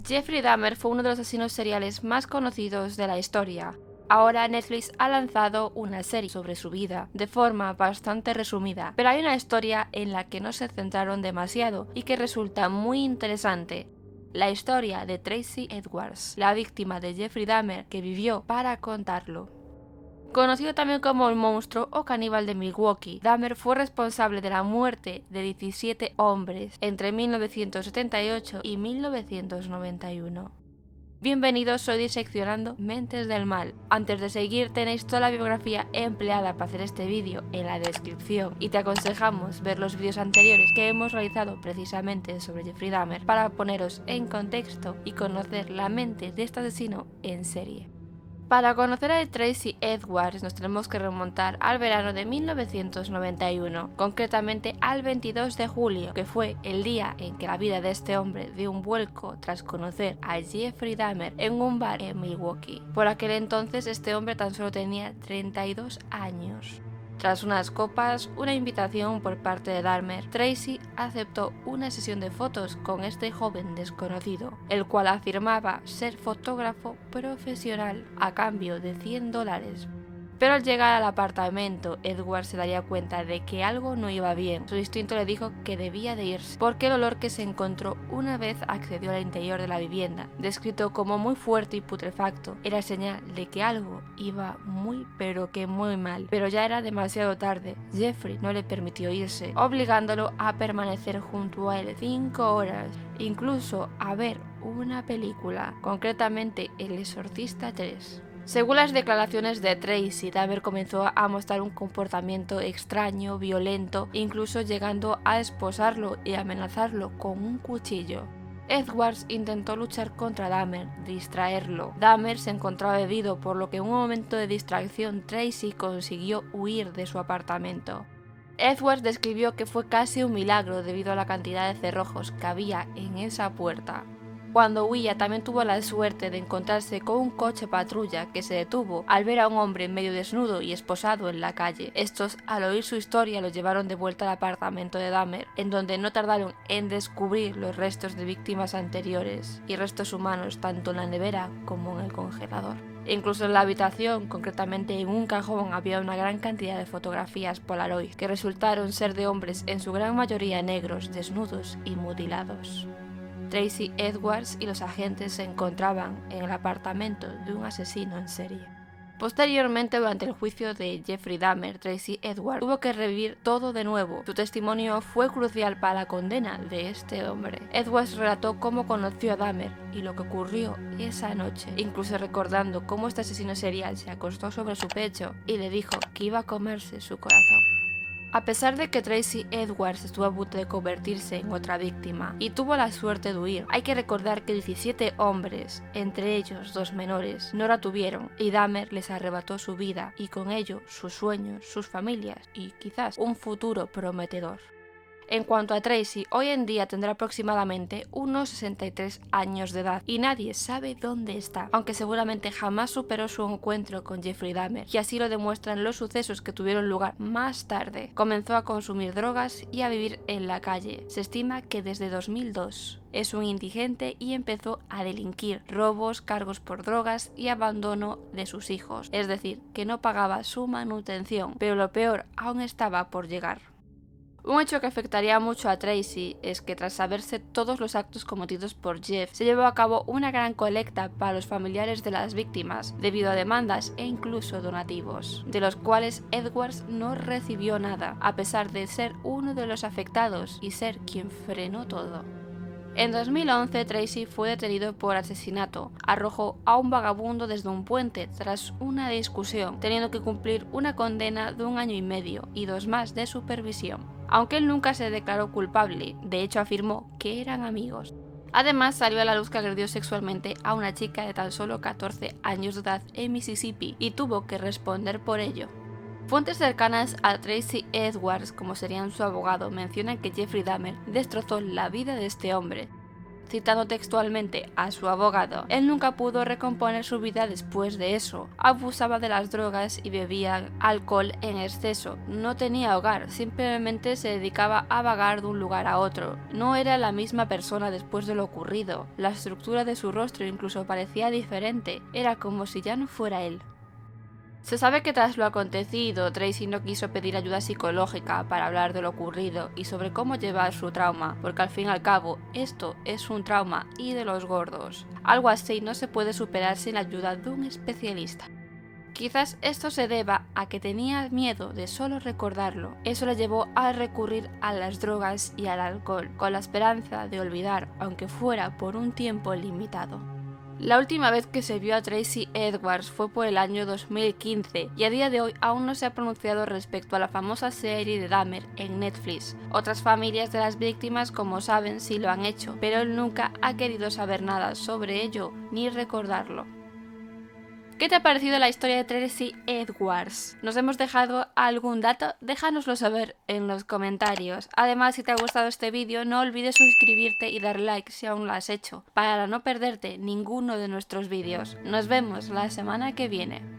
Jeffrey Dahmer fue uno de los asesinos seriales más conocidos de la historia. Ahora Netflix ha lanzado una serie sobre su vida, de forma bastante resumida, pero hay una historia en la que no se centraron demasiado y que resulta muy interesante. La historia de Tracy Edwards, la víctima de Jeffrey Dahmer que vivió para contarlo. Conocido también como el monstruo o caníbal de Milwaukee, Dahmer fue responsable de la muerte de 17 hombres entre 1978 y 1991. Bienvenidos, soy Diseccionando Mentes del Mal. Antes de seguir tenéis toda la bibliografía empleada para hacer este vídeo en la descripción y te aconsejamos ver los vídeos anteriores que hemos realizado precisamente sobre Jeffrey Dahmer para poneros en contexto y conocer la mente de este asesino en serie. Para conocer a Tracy Edwards nos tenemos que remontar al verano de 1991, concretamente al 22 de julio, que fue el día en que la vida de este hombre dio un vuelco tras conocer a Jeffrey Dahmer en un bar en Milwaukee. Por aquel entonces este hombre tan solo tenía 32 años. Tras unas copas, una invitación por parte de Dahmer, Tracy aceptó una sesión de fotos con este joven desconocido, el cual afirmaba ser fotógrafo profesional a cambio de $100. Pero al llegar al apartamento, Edward se daría cuenta de que algo no iba bien. Su instinto le dijo que debía de irse, porque el olor que se encontró una vez accedió al interior de la vivienda, descrito como muy fuerte y putrefacto, era señal de que algo iba muy pero que muy mal. Pero ya era demasiado tarde. Jeffrey no le permitió irse, obligándolo a permanecer junto a él 5 horas, incluso a ver una película, concretamente El Exorcista 3. Según las declaraciones de Tracy, Dahmer comenzó a mostrar un comportamiento extraño, violento, incluso llegando a esposarlo y amenazarlo con un cuchillo. Edwards intentó luchar contra Dahmer, distraerlo. Dahmer se encontraba bebido, por lo que en un momento de distracción Tracy consiguió huir de su apartamento. Edwards describió que fue casi un milagro debido a la cantidad de cerrojos que había en esa puerta. Cuando huía también tuvo la suerte de encontrarse con un coche patrulla que se detuvo al ver a un hombre medio desnudo y esposado en la calle. Estos, al oír su historia, lo llevaron de vuelta al apartamento de Dahmer, en donde no tardaron en descubrir los restos de víctimas anteriores y restos humanos tanto en la nevera como en el congelador. Incluso en la habitación, concretamente en un cajón, había una gran cantidad de fotografías Polaroid que resultaron ser de hombres en su gran mayoría negros, desnudos y mutilados. Tracy Edwards y los agentes se encontraban en el apartamento de un asesino en serie. Posteriormente, durante el juicio de Jeffrey Dahmer, Tracy Edwards tuvo que revivir todo de nuevo. Su testimonio fue crucial para la condena de este hombre. Edwards relató cómo conoció a Dahmer y lo que ocurrió esa noche, incluso recordando cómo este asesino serial se acostó sobre su pecho y le dijo que iba a comerse su corazón. A pesar de que Tracy Edwards estuvo a punto de convertirse en otra víctima y tuvo la suerte de huir, hay que recordar que 17 hombres, entre ellos 2 menores, no la tuvieron y Dahmer les arrebató su vida y con ello sus sueños, sus familias y quizás un futuro prometedor. En cuanto a Tracy, hoy en día tendrá aproximadamente unos 63 años de edad y nadie sabe dónde está, aunque seguramente jamás superó su encuentro con Jeffrey Dahmer, y así lo demuestran los sucesos que tuvieron lugar más tarde. Comenzó a consumir drogas y a vivir en la calle. Se estima que desde 2002 es un indigente y empezó a delinquir, robos, cargos por drogas y abandono de sus hijos, es decir, que no pagaba su manutención, pero lo peor aún estaba por llegar. Un hecho que afectaría mucho a Tracy es que tras saberse todos los actos cometidos por Jeff, se llevó a cabo una gran colecta para los familiares de las víctimas, debido a demandas e incluso donativos, de los cuales Edwards no recibió nada, a pesar de ser uno de los afectados y ser quien frenó todo. En 2011, Tracy fue detenido por asesinato. Arrojó a un vagabundo desde un puente tras una discusión, teniendo que cumplir una condena de 1 año y medio y 2 más de supervisión. Aunque él nunca se declaró culpable, de hecho afirmó que eran amigos. Además, salió a la luz que agredió sexualmente a una chica de tan solo 14 años de edad en Mississippi y tuvo que responder por ello. Fuentes cercanas a Tracy Edwards, como serían su abogado, mencionan que Jeffrey Dahmer destrozó la vida de este hombre. Citando textualmente a su abogado, él nunca pudo recomponer su vida después de eso. Abusaba de las drogas y bebía alcohol en exceso. No tenía hogar, simplemente se dedicaba a vagar de un lugar a otro. No era la misma persona después de lo ocurrido. La estructura de su rostro incluso parecía diferente. Era como si ya no fuera él. Se sabe que tras lo acontecido, Tracy no quiso pedir ayuda psicológica para hablar de lo ocurrido y sobre cómo llevar su trauma, porque al fin y al cabo, esto es un trauma y de los gordos. Algo así no se puede superar sin la ayuda de un especialista. Quizás esto se deba a que tenía miedo de solo recordarlo. Eso le llevó a recurrir a las drogas y al alcohol, con la esperanza de olvidar, aunque fuera por un tiempo limitado. La última vez que se vio a Tracy Edwards fue por el año 2015 y a día de hoy aún no se ha pronunciado respecto a la famosa serie de Dahmer en Netflix. Otras familias de las víctimas, como saben, sí lo han hecho, pero él nunca ha querido saber nada sobre ello ni recordarlo. ¿Qué te ha parecido la historia de Tracy Edwards? ¿Nos hemos dejado algún dato? Déjanoslo saber en los comentarios. Además, si te ha gustado este vídeo, no olvides suscribirte y dar like si aún lo has hecho, para no perderte ninguno de nuestros vídeos. Nos vemos la semana que viene.